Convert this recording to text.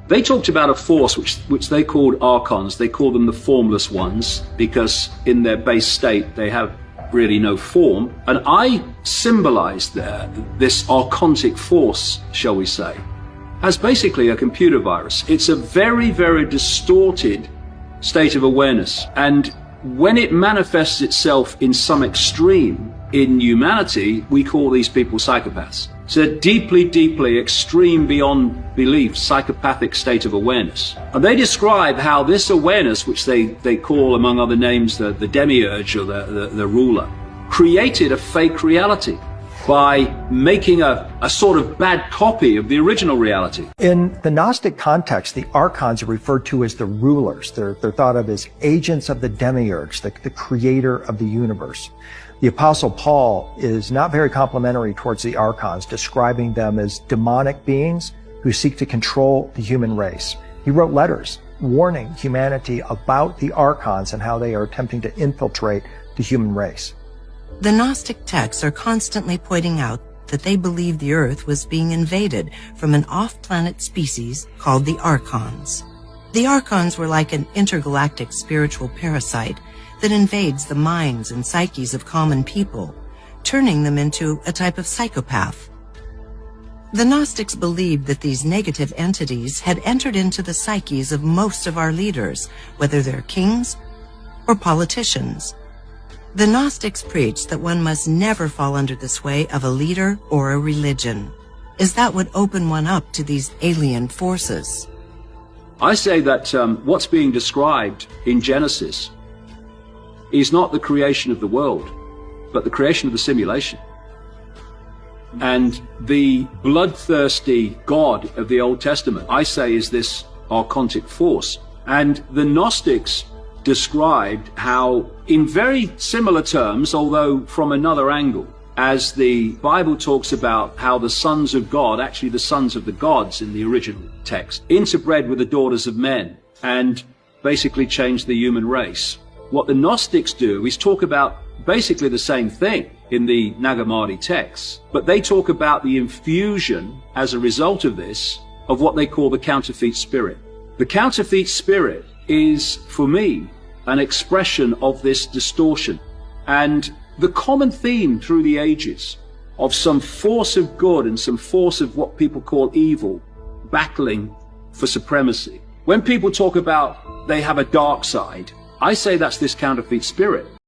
They talked about a force which they called archons. They call them the formless ones because in their base state they have really no form. And I symbolized this archontic force, shall we say, as basically a computer virus. It's a very, very distorted state of awareness. And when it manifests itself in some extreme in humanity, we call these people psychopaths. It's a deeply, deeply extreme beyond belief psychopathic state of awareness. And they describe how this awareness, which they call among other names the demiurge or the ruler, created a fake reality by making a sort of bad copy of the original reality. In the Gnostic context, the archons are referred to as the rulers. They're thought of as agents of the demiurge, the creator of the universe. The Apostle Paul is not very complimentary towards the archons, describing them as demonic beings who seek to control the human race. He wrote letters warning humanity about the archons and how they are attempting to infiltrate the human race. The Gnostic texts are constantly pointing out that they believed the Earth was being invaded from an off-planet species called the Archons. The Archons were like an intergalactic spiritual parasite that invades the minds and psyches of common people, turning them into a type of psychopath. The Gnostics believed that these negative entities had entered into the psyches of most of our leaders, whether they're kings or politicians. The Gnostics preached that one must never fall under the sway of a leader or a religion, as that would open one up to these alien forces. I say that what's being described in Genesis is not the creation of the world, but the creation of the simulation. And the bloodthirsty God of the Old Testament, I say, is this archontic force. And the Gnostics described how, in very similar terms, although from another angle, as the Bible talks about how the sons of God, actually the sons of the gods in the original text, interbred with the daughters of men and basically changed the human race. What the Gnostics do is talk about basically the same thing in the Nag Hammadi texts, but they talk about the infusion as a result of this of what they call the counterfeit spirit. The counterfeit spirit is, for me, an expression of this distortion. And the common theme through the ages of some force of good and some force of what people call evil battling for supremacy. When people talk about they have a dark side, I say that's this counterfeit spirit.